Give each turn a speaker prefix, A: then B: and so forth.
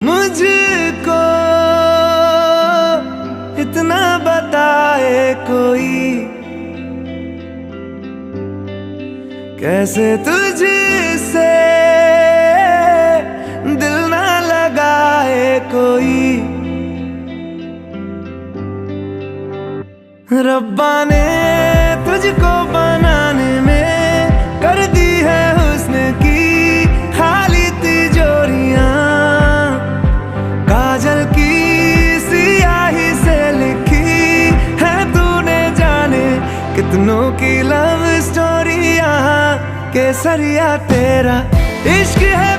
A: मुझको इतना बताए कोई, कैसे तुझसे दिल ना लगाए कोई। रब्बा ने तुझको बनाने में कर दी है हुस्न की खाली तिजोरियां, काजल की सियाही से लिखी है तूने जाने कितनों की लव स्टोरियां। केसरिया तेरा इश्क है